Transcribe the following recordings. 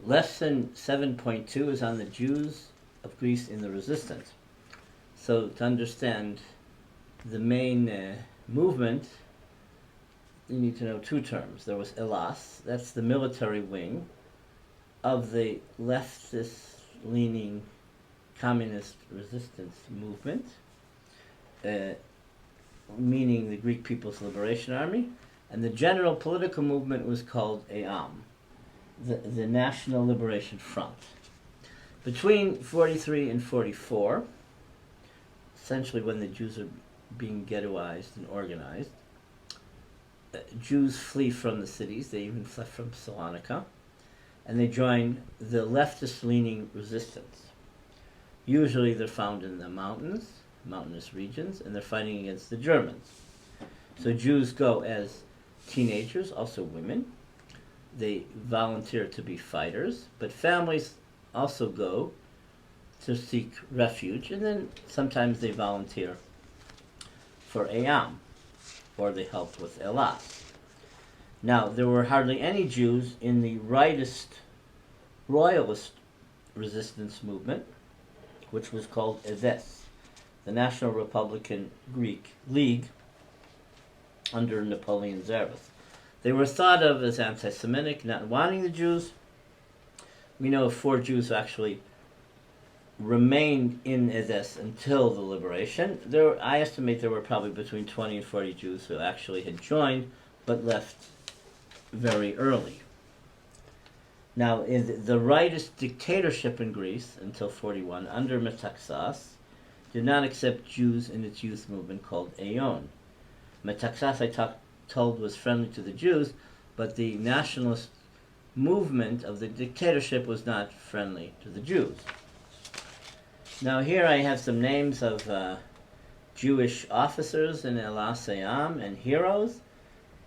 Lesson 7.2 is on the Jews of Greece in the resistance. So to understand the main movement, you need to know two terms. There was Elas, that's the military wing of the leftist-leaning communist resistance movement, meaning the Greek People's Liberation Army, and the general political movement was called EAM, the National Liberation Front. Between 43 and 44, essentially when the Jews are being ghettoized and organized, Jews flee from the cities. They even fled from Salonika, and they join the leftist-leaning resistance. Usually they're found in the mountainous regions, and they're fighting against the Germans. So Jews go as teenagers, also women. They volunteer to be fighters, but families also go to seek refuge, and then sometimes they volunteer for EAM, or they helped with Elas. Now, there were hardly any Jews in the rightist royalist resistance movement, which was called EDES, the National Republican Greek League under Napoleon Czarist. They were thought of as anti-Semitic, not wanting the Jews. We know of 4 Jews who actually remained in EDES until the liberation. I estimate there were probably between 20 and 40 Jews who actually had joined, but left very early. Now, in the rightist dictatorship in Greece until 41, under Metaxas, did not accept Jews in its youth movement called Aeon. Metaxas, I told, was friendly to the Jews, but the nationalist movement of the dictatorship was not friendly to the Jews. Now here I have some names of Jewish officers in Elas EAM and heroes.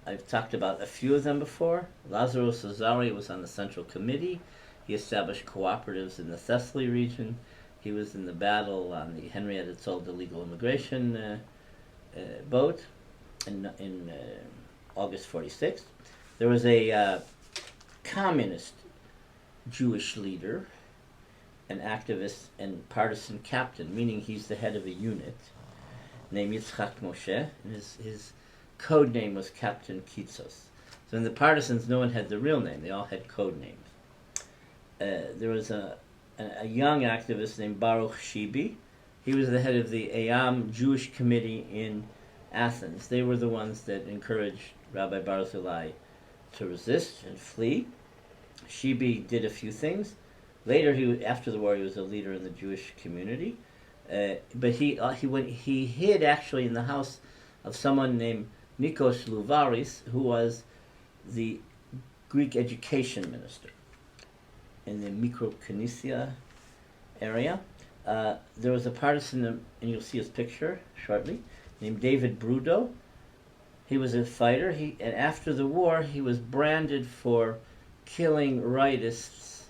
I've talked about a few of them before. Lazarus Azari was on the Central Committee. He established cooperatives in the Thessaly region. He was in the battle on the Henrietta Szold illegal immigration boat in August 46. There was a communist Jewish leader, an activist and partisan captain, meaning he's the head of a unit, named Yitzchak Moshe, and his code name was Captain Kitsos. So in the partisans, no one had the real name; they all had code names. There was a young activist named Baruch Shibi. He was the head of the EAM Jewish Committee in Athens. They were the ones that encouraged Rabbi Barzilai to resist and flee. Shibi did a few things. Later, after the war, he was a leader in the Jewish community. But he hid actually in the house of someone named Nikos Louvaris, who was the Greek education minister in the Mikrokinesia area. There was a partisan, and you'll see his picture shortly, named David Brudo. He was a fighter. And after the war, he was branded for killing rightists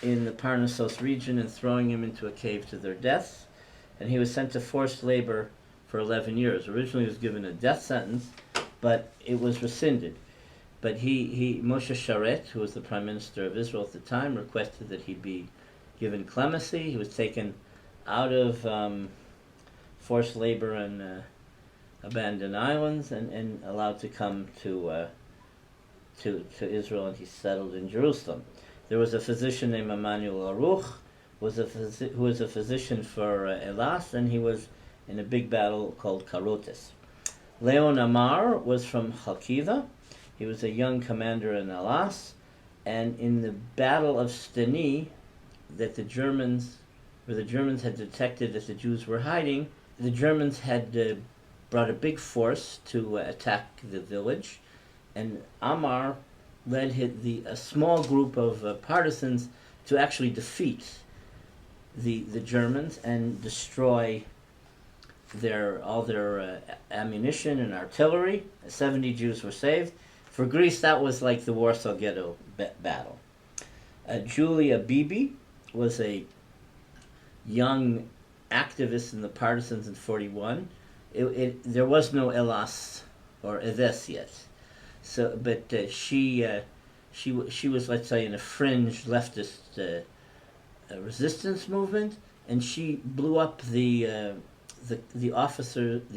in the Parnassos region and throwing him into a cave to their deaths. And he was sent to forced labor for 11 years. Originally he was given a death sentence, but it was rescinded. But Moshe Sharet, who was the Prime Minister of Israel at the time, requested that he be given clemency. He was taken out of forced labor and abandoned islands and allowed to come to Israel, and he settled in Jerusalem. There was a physician named Emmanuel Aruch, who was a physician for Elas, and he was in a big battle called Karotes. Leon Amar was from Chalkiva. He was a young commander in Elas, and in the Battle of Steni, where the Germans had detected that the Jews were hiding, the Germans had brought a big force to attack the village, and Amar led a small group of partisans to actually defeat the Germans and destroy all their ammunition and artillery. 70 Jews were saved. For Greece, that was like the Warsaw Ghetto battle. Julia Bibi was a young activist in the partisans in 41. There was no Elas or Edes yet. So, but she she was, let's say, in a fringe leftist resistance movement, and she blew up the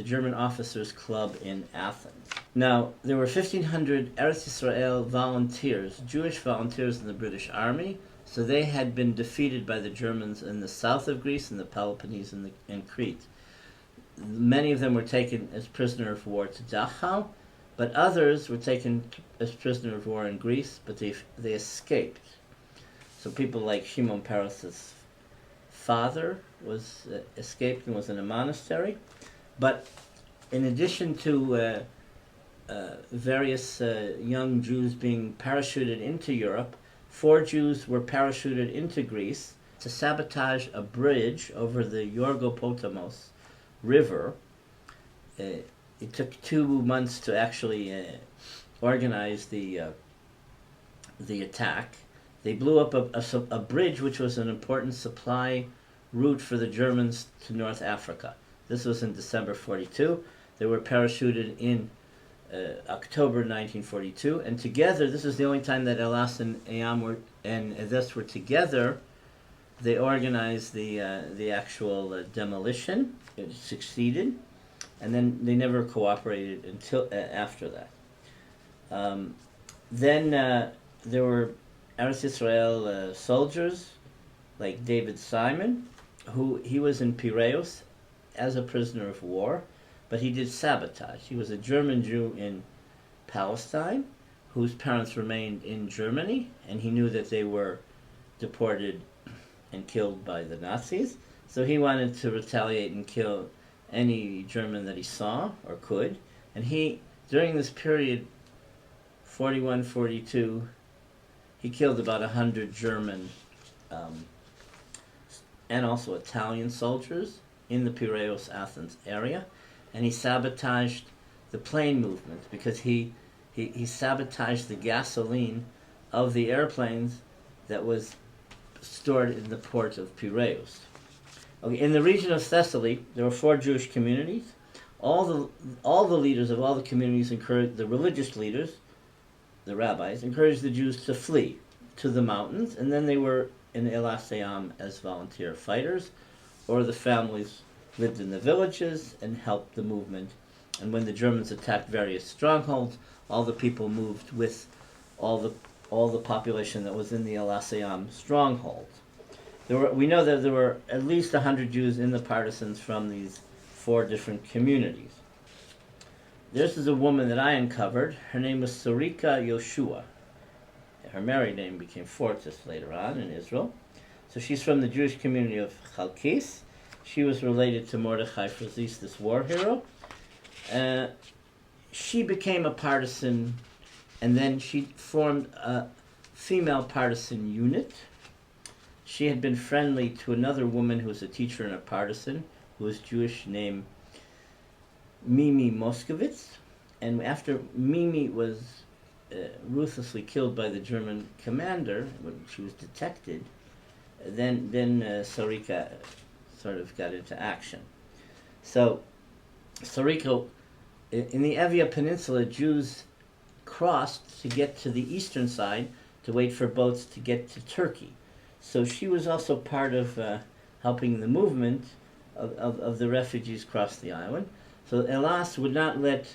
German officers' club in Athens. Now, there were 1,500 Eretz Yisrael volunteers, Jewish volunteers in the British Army, so they had been defeated by the Germans in the south of Greece, in the Peloponnese and Crete. Many of them were taken as prisoner of war to Dachau, but others were taken as prisoner of war in Greece, but they escaped. So people like Shimon Peres' father was escaped and was in a monastery. But in addition to various young Jews being parachuted into Europe, 4 Jews were parachuted into Greece to sabotage a bridge over the Yorgopotamos River. It took 2 months to actually organize the attack. They blew up a bridge which was an important supply route for the Germans to North Africa. This was in December 42. They were parachuted in October 1942, and together, this is the only time that Elas and Eyam and Edes were together. They organized the actual demolition. It succeeded, and then they never cooperated until after that. Then there were Eretz Yisrael soldiers like David Simon, he was in Piraeus as a prisoner of war, but he did sabotage. He was a German Jew in Palestine whose parents remained in Germany, and he knew that they were deported and killed by the Nazis. So he wanted to retaliate and kill any German that he saw or could. And he, during this period, 41, 42, he killed about 100 German and also Italian soldiers in the Piraeus, Athens area. And he sabotaged the plane movement because he sabotaged the gasoline of the airplanes that was stored in the port of Piraeus. Okay, in the region of Thessaly, there were 4 Jewish communities. All the leaders of all the communities encouraged the religious leaders, the rabbis, encouraged the Jews to flee to the mountains, and then they were in Elas Eyam as volunteer fighters, or the families lived in the villages and helped the movement. And when the Germans attacked various strongholds, all the people moved with all the population that was in the Elas Eyam stronghold. We know that there were at least 100 Jews in the partisans from these 4 different communities. This is a woman that I uncovered. Her name was Sarika Yoshua. Her married name became Fortis later on in Israel. So she's from the Jewish community of Chalkis. She was related to Mordechai Frazis, this war hero. She became a partisan, and then she formed a female partisan unit. She had been friendly to another woman who was a teacher and a partisan, who was Jewish, named Mimi Moskowitz. And after Mimi was ruthlessly killed by the German commander when she was detected, then Sarika sort of got into action. So Sarika, in the Evia Peninsula, Jews crossed to get to the eastern side to wait for boats to get to Turkey. So she was also part of helping the movement of the refugees cross the island. So Elas would not let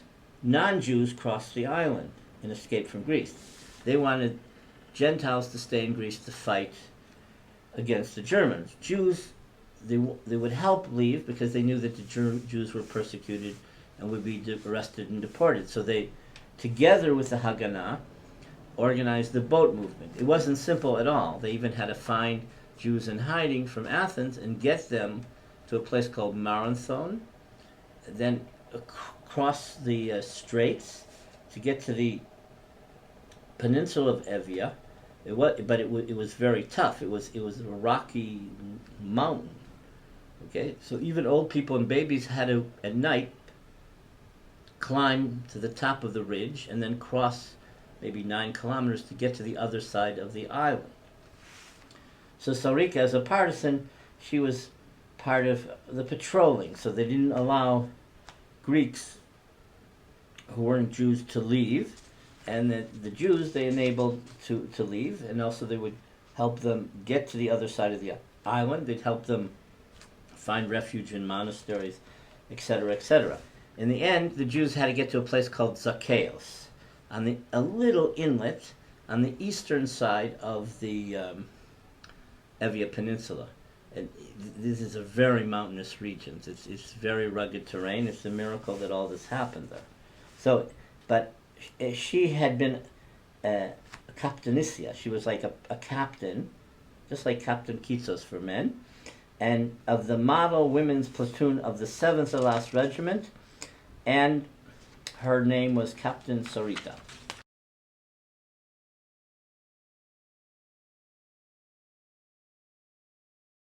non-Jews cross the island and escape from Greece. They wanted Gentiles to stay in Greece to fight against the Germans. Jews, they would help leave because they knew that the Jews were persecuted and would be arrested and deported. So they, together with the Haganah, organized the boat movement. It wasn't simple at all. They even had to find Jews in hiding from Athens and get them to a place called Marathon, then cross the straits to get to the peninsula of Evia. It was very tough. It was a rocky mountain. Okay, so even old people and babies had to at night climb to the top of the ridge and then cross maybe 9 kilometers to get to the other side of the island. So Sarika, as a partisan, she was part of the patrolling, so they didn't allow Greeks who weren't Jews to leave, and the Jews they enabled to leave, and also they would help them get to the other side of the island. They'd help them find refuge in monasteries, etc., etc. In the end, the Jews had to get to a place called Zacchaeus, on a little inlet on the eastern side of the Evia Peninsula. And this is a very mountainous region. It's very rugged terrain. It's a miracle that all this happened there. So, but she had been a captainicia. She was like a captain, just like Captain Kitsos for men, and of the model women's platoon of the 7th Elas Regiment, and her name was Captain Sarita.